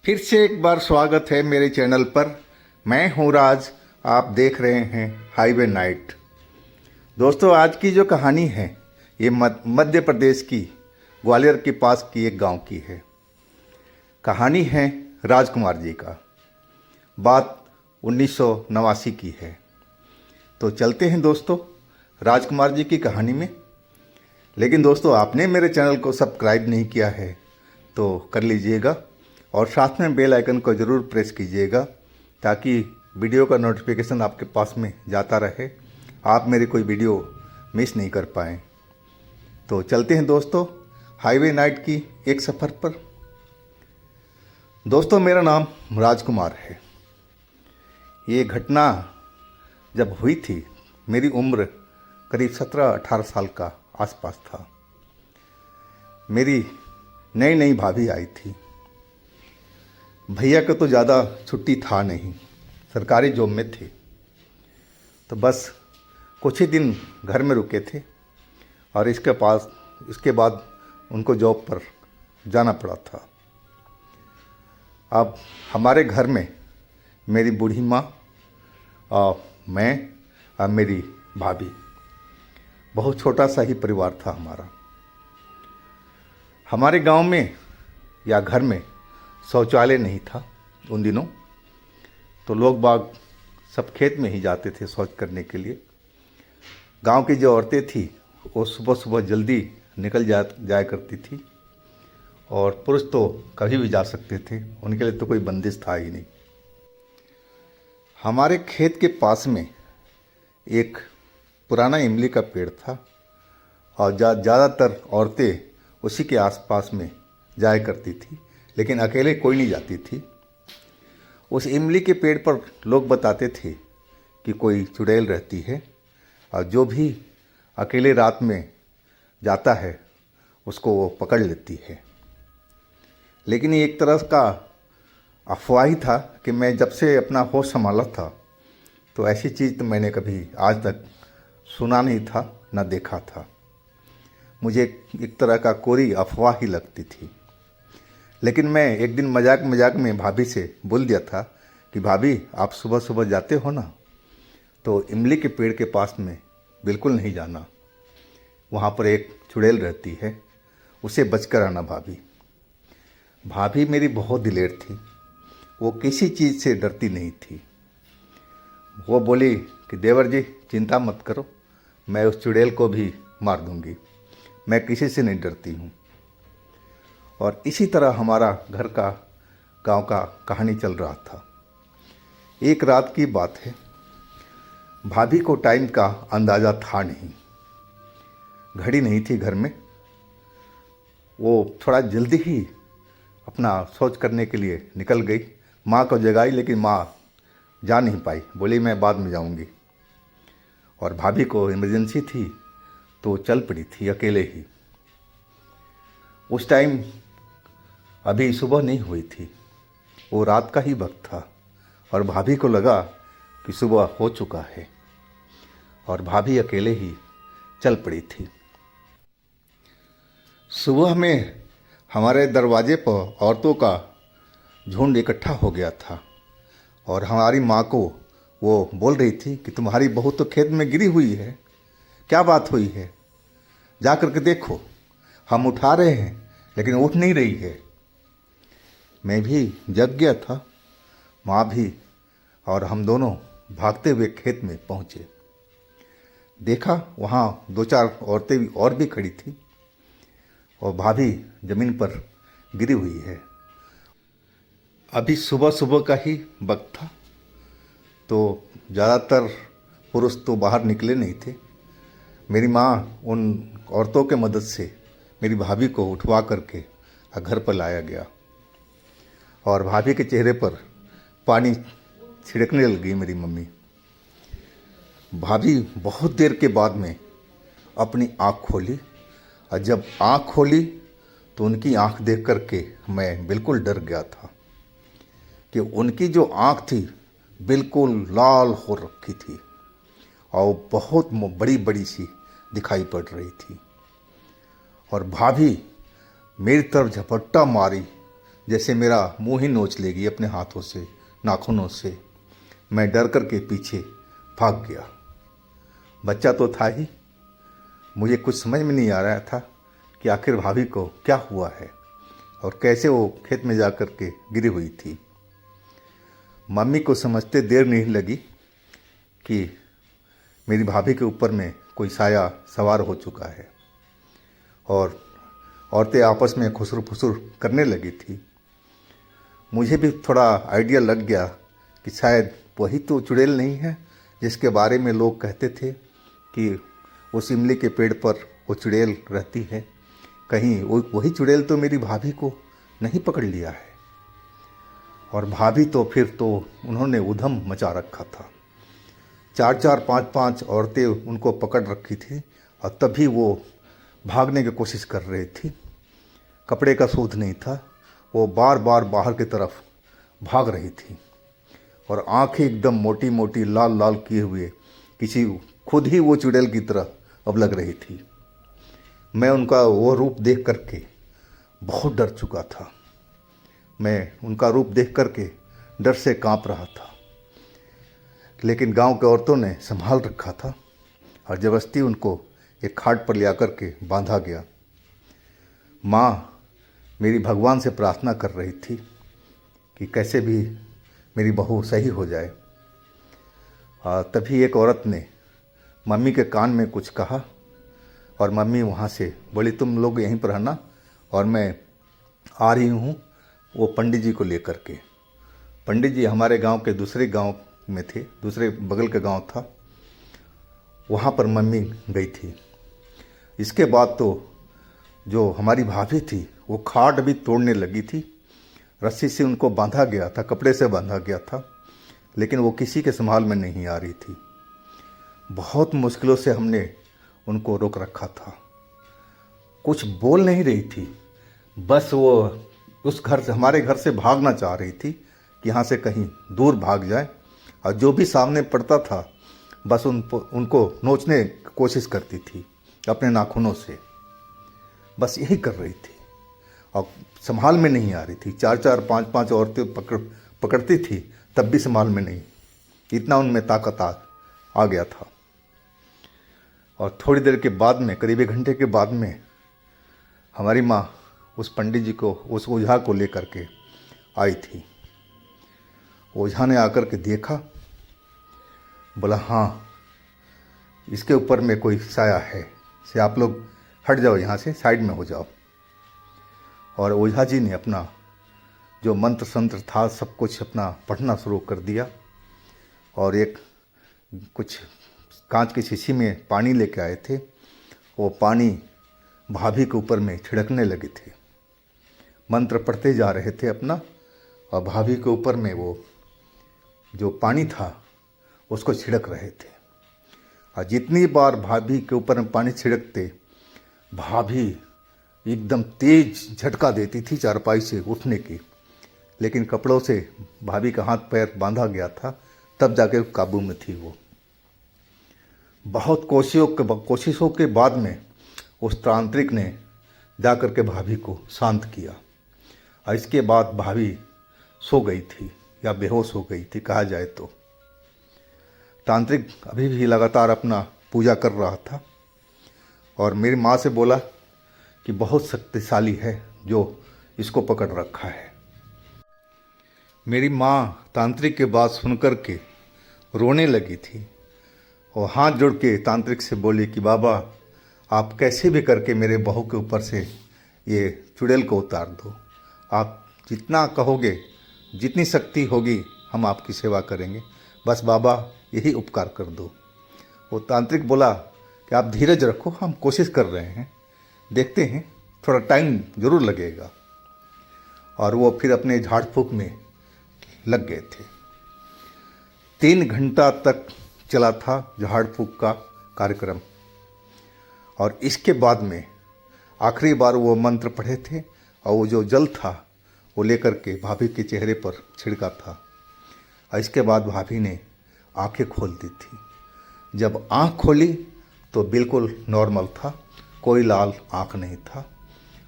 फिर से एक बार स्वागत है मेरे चैनल पर। मैं हूं राज, आप देख रहे हैं हाईवे नाइट। दोस्तों, आज की जो कहानी है ये मध्य प्रदेश की ग्वालियर के पास की एक गांव की है। कहानी है राजकुमार जी का। बात 1989 की है। तो चलते हैं दोस्तों राजकुमार जी की कहानी में। लेकिन दोस्तों, आपने मेरे चैनल को सब्सक्राइब नहीं किया है तो कर लीजिएगा और साथ में बेल आइकन को ज़रूर प्रेस कीजिएगा ताकि वीडियो का नोटिफिकेशन आपके पास में जाता रहे, आप मेरी कोई वीडियो मिस नहीं कर पाएँ। तो चलते हैं दोस्तों हाईवे नाइट की एक सफ़र पर। दोस्तों, मेरा नाम राजकुमार है। ये घटना जब हुई थी मेरी उम्र करीब 17-18 साल का आसपास था। मेरी नई नई भाभी आई थी। भैया को तो ज़्यादा छुट्टी था नहीं, सरकारी जॉब में थे, तो बस कुछ ही दिन घर में रुके थे और इसके बाद उनको जॉब पर जाना पड़ा था। अब हमारे घर में मेरी बूढ़ी माँ और मैं और मेरी भाभी, बहुत छोटा सा ही परिवार था हमारा। हमारे गांव में या घर में शौचालय नहीं था उन दिनों, तो लोग बाग सब खेत में ही जाते थे शौच करने के लिए। गांव की जो औरतें थी वो सुबह सुबह जल्दी निकल जाया करती थी और पुरुष तो कभी भी जा सकते थे, उनके लिए तो कोई बंदिश था ही नहीं। हमारे खेत के पास में एक पुराना इमली का पेड़ था और ज़्यादातर औरतें उसी के आसपास में जाया करती थी, लेकिन अकेले कोई नहीं जाती थी। उस इमली के पेड़ पर लोग बताते थे कि कोई चुड़ैल रहती है और जो भी अकेले रात में जाता है उसको वो पकड़ लेती है। लेकिन ये एक तरह का अफवाह ही था कि मैं जब से अपना होश संभाला था तो ऐसी चीज़ तो मैंने कभी आज तक सुना नहीं था, ना देखा था। मुझे एक तरह का कोरी अफवाह ही लगती थी। लेकिन मैं एक दिन मजाक में भाभी से बोल दिया था कि भाभी, आप सुबह सुबह जाते हो ना, तो इमली के पेड़ के पास में बिल्कुल नहीं जाना, वहाँ पर एक चुड़ैल रहती है, उसे बचकर आना भाभी। भाभी मेरी बहुत दिलेर थी, वो किसी चीज़ से डरती नहीं थी। वो बोली कि देवर जी चिंता मत करो, मैं उस चुड़ैल को भी मार दूंगी, मैं किसी से नहीं डरती हूँ। और इसी तरह हमारा घर का गांव का कहानी चल रहा था। एक रात की बात है, भाभी को टाइम का अंदाज़ा था नहीं, घड़ी नहीं थी घर में। वो थोड़ा जल्दी ही अपना शौच करने के लिए निकल गई। माँ को जगाई लेकिन माँ जा नहीं पाई, बोली मैं बाद में जाऊंगी। और भाभी को इमरजेंसी थी तो चल पड़ी थी अकेले ही। उस टाइम अभी सुबह नहीं हुई थी, वो रात का ही वक्त था और भाभी को लगा कि सुबह हो चुका है और भाभी अकेले ही चल पड़ी थी। सुबह में हमारे दरवाजे पर औरतों का झुंड इकट्ठा हो गया था और हमारी माँ को वो बोल रही थी कि तुम्हारी बहू तो खेत में गिरी हुई है, क्या बात हुई है, जा कर के देखो। हम उठा रहे हैं लेकिन उठ नहीं रही है। मैं भी जग गया था, माँ भी, और हम दोनों भागते हुए खेत में पहुँचे। देखा वहाँ 2-4 औरतें भी और भी खड़ी थी और भाभी ज़मीन पर गिरी हुई है। अभी सुबह सुबह का ही वक्त था तो ज़्यादातर पुरुष तो बाहर निकले नहीं थे। मेरी माँ उन औरतों के मदद से मेरी भाभी को उठवा करके घर पर लाया गया और भाभी के चेहरे पर पानी छिड़कने लगी मेरी मम्मी। भाभी बहुत देर के बाद में अपनी आँख खोली और जब आँख खोली तो उनकी आँख देख कर के मैं बिल्कुल डर गया था कि उनकी जो आँख थी बिल्कुल लाल हो रखी थी और बहुत बड़ी बड़ी सी दिखाई पड़ रही थी। और भाभी मेरी तरफ झपट्टा मारी जैसे मेरा मुंह ही नोच लेगी अपने हाथों से, नाखूनों से। मैं डर कर के पीछे भाग गया। बच्चा तो था ही, मुझे कुछ समझ में नहीं आ रहा था कि आखिर भाभी को क्या हुआ है और कैसे वो खेत में जा कर के गिरी हुई थी। मम्मी को समझते देर नहीं लगी कि मेरी भाभी के ऊपर में कोई साया सवार हो चुका है और औरतें आपस में खुसर फुसर करने लगी थी। मुझे भी थोड़ा आइडिया लग गया कि शायद वही तो चुड़ैल नहीं है जिसके बारे में लोग कहते थे कि उस इमली के पेड़ पर वो चुड़ैल रहती है। कहीं वही चुड़ैल तो मेरी भाभी को नहीं पकड़ लिया है। और भाभी तो फिर तो उन्होंने उधम मचा रखा था। 4-4, 5-5 औरतें उनको पकड़ रखी थी और तभी वो भागने की कोशिश कर रही थी। कपड़े का सूद नहीं था, वो बार बार बाहर की तरफ भाग रही थी और आंखें एकदम मोटी मोटी लाल लाल किए हुए किसी खुद ही वो चुड़ैल की तरह अब लग रही थी। मैं उनका वो रूप देख करके बहुत डर चुका था। मैं उनका रूप देख करके डर से कांप रहा था, लेकिन गांव के औरतों ने संभाल रखा था और ज़बरदस्ती उनको एक खाट पर ले आकर के बांधा गया। माँ मेरी भगवान से प्रार्थना कर रही थी कि कैसे भी मेरी बहू सही हो जाए। तभी एक औरत ने मम्मी के कान में कुछ कहा और मम्मी वहाँ से बोली, तुम लोग यहीं पर रहना और मैं आ रही हूँ वो पंडित जी को लेकर के। पंडित जी हमारे गांव के दूसरे गांव में थे, दूसरे बगल का गांव था, वहाँ पर मम्मी गई थी। इसके बाद तो जो हमारी भाभी थी वो खाट भी तोड़ने लगी थी। रस्सी से उनको बांधा गया था, कपड़े से बांधा गया था, लेकिन वो किसी के संभाल में नहीं आ रही थी। बहुत मुश्किलों से हमने उनको रोक रखा था। कुछ बोल नहीं रही थी, बस वो उस घर से, हमारे घर से भागना चाह रही थी कि यहाँ से कहीं दूर भाग जाए और जो भी सामने पड़ता था बस उनको नोचने की कोशिश करती थी अपने नाखूनों से। बस यही कर रही थी और संभाल में नहीं आ रही थी। 4-4, 5-5 औरतें पकड़ती थी तब भी संभाल में नहीं, इतना उनमें ताकत आ गया था। और थोड़ी देर के बाद में, करीब 1 घंटे के बाद में, हमारी माँ उस पंडित जी को, उस ओझा को लेकर के आई थी। ओझा ने आकर के देखा, बोला हाँ इसके ऊपर में कोई साया है, से आप लोग हट जाओ, यहाँ से साइड में हो जाओ। और ओझा जी ने अपना जो मंत्र संत्र था सब कुछ अपना पढ़ना शुरू कर दिया और एक कुछ कांच की शीशी में पानी लेके आए थे। वो पानी भाभी के ऊपर में छिड़कने लगे थे, मंत्र पढ़ते जा रहे थे अपना, और भाभी के ऊपर में वो जो पानी था उसको छिड़क रहे थे। और जितनी बार भाभी के ऊपर में पानी छिड़कते, भाभी एकदम तेज झटका देती थी चारपाई से उठने की, लेकिन कपड़ों से भाभी का हाथ पैर बांधा गया था, तब जाके काबू में थी वो। बहुत कोशिशों के बाद में उस तांत्रिक ने जाकर के भाभी को शांत किया और इसके बाद भाभी सो गई थी या बेहोश हो गई थी कहा जाए तो। तांत्रिक अभी भी लगातार अपना पूजा कर रहा था और मेरी माँ से बोला कि बहुत शक्तिशाली है जो इसको पकड़ रखा है। मेरी माँ तांत्रिक के बात सुनकर के रोने लगी थी और हाथ जोड़ के तांत्रिक से बोली कि बाबा आप कैसे भी करके मेरे बहू के ऊपर से ये चुड़ैल को उतार दो। आप जितना कहोगे, जितनी शक्ति होगी हम आपकी सेवा करेंगे, बस बाबा यही उपकार कर दो। वो तांत्रिक बोला कि आप धीरज रखो, हम कोशिश कर रहे हैं, देखते हैं, थोड़ा टाइम ज़रूर लगेगा। और वो फिर अपने झाड़ फूँक में लग गए थे। 3 घंटा तक चला था झाड़ फूँक का कार्यक्रम और इसके बाद में आखिरी बार वो मंत्र पढ़े थे और वो जो जल था वो लेकर के भाभी के चेहरे पर छिड़का था और इसके बाद भाभी ने आंखें खोल दी थी। जब आंख खोली तो बिल्कुल नॉर्मल था, कोई लाल आंख नहीं था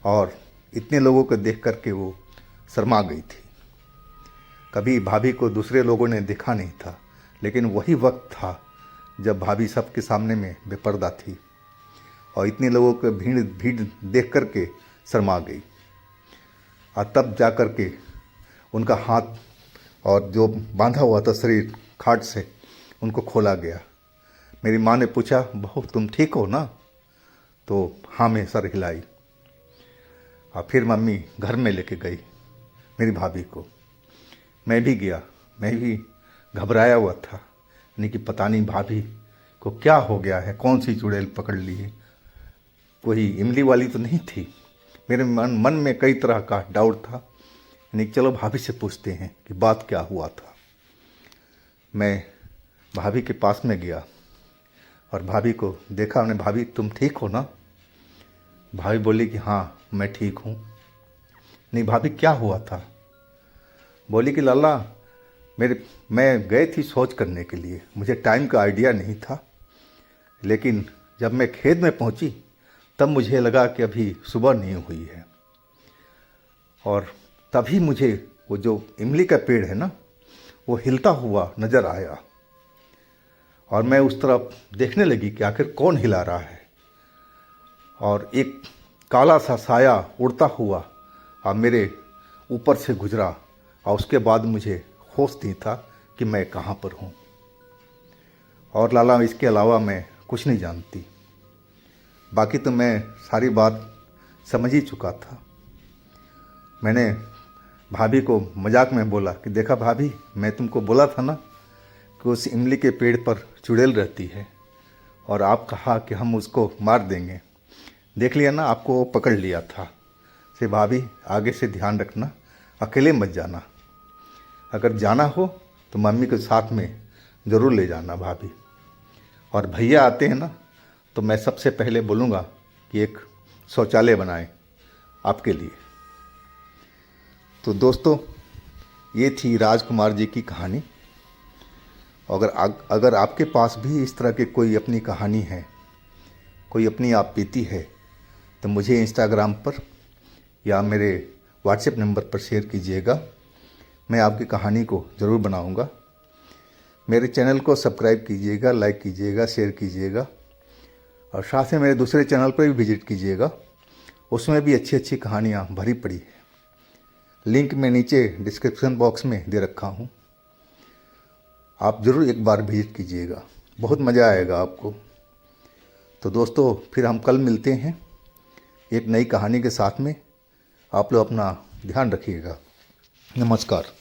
और इतने लोगों को देख करके वो शर्मा गई थी। कभी भाभी को दूसरे लोगों ने देखा नहीं था, लेकिन वही वक्त था जब भाभी सबके सामने में बेपर्दा थी और इतने लोगों को भीड़ भीड़ देख कर के शर्मा गई। और तब जा कर के उनका हाथ और जो बांधा हुआ था शरीर खाट से, उनको खोला गया। मेरी माँ ने पूछा, बहू तुम ठीक हो ना? तो हाँ में सर हिलाई। और फिर मम्मी घर में लेके गई मेरी भाभी को। मैं भी गया, मैं भी घबराया हुआ था, यानी कि पता नहीं भाभी को क्या हो गया है, कौन सी चुड़ैल पकड़ ली है, कोई इमली वाली तो नहीं थी। मेरे मन में कई तरह का डाउट था, यानी चलो भाभी से पूछते हैं कि बात क्या हुआ था। मैं भाभी के पास में गया और भाभी को देखा। हमने, भाभी तुम ठीक हो ना? भाभी बोली कि हाँ मैं ठीक हूँ। नहीं भाभी क्या हुआ था? बोली कि लाला मैं गई थी शौच करने के लिए, मुझे टाइम का आइडिया नहीं था, लेकिन जब मैं खेत में पहुंची तब मुझे लगा कि अभी सुबह नहीं हुई है, और तभी मुझे वो जो इमली का पेड़ है ना, वो हिलता हुआ नज़र आया और मैं उस तरफ देखने लगी कि आखिर कौन हिला रहा है। और एक काला सा साया उड़ता हुआ और मेरे ऊपर से गुजरा और उसके बाद मुझे होश नहीं था कि मैं कहाँ पर हूँ। और लाला इसके अलावा मैं कुछ नहीं जानती। बाकी तो मैं सारी बात समझ ही चुका था। मैंने भाभी को मजाक में बोला कि देखा भाभी, मैं तुमको बोला था ना कि उस इमली के पेड़ पर चुड़ैल रहती है और आप कहा कि हम उसको मार देंगे। देख लिया ना, आपको वो पकड़ लिया था। से भाभी आगे से ध्यान रखना, अकेले मत जाना, अगर जाना हो तो मम्मी के साथ में ज़रूर ले जाना भाभी। और भैया आते हैं ना तो मैं सबसे पहले बोलूँगा कि एक शौचालय बनाएं आपके लिए। तो दोस्तों, ये थी राजकुमार जी की कहानी। अगर आपके पास भी इस तरह की कोई अपनी कहानी है, कोई अपनी आप बीती है, तो मुझे इंस्टाग्राम पर या मेरे व्हाट्सएप नंबर पर शेयर कीजिएगा। मैं आपकी कहानी को ज़रूर बनाऊंगा। मेरे चैनल को सब्सक्राइब कीजिएगा, लाइक कीजिएगा, शेयर कीजिएगा और साथ में मेरे दूसरे चैनल पर भी विजिट कीजिएगा। उसमें भी अच्छी अच्छी कहानियाँ भरी पड़ी है। लिंक मैं नीचे डिस्क्रिप्शन बॉक्स में दे रखा हूँ, आप ज़रूर एक बार विजिट कीजिएगा, बहुत मज़ा आएगा आपको। तो दोस्तों, फिर हम कल मिलते हैं एक नई कहानी के साथ में। आप लोग अपना ध्यान रखिएगा। नमस्कार।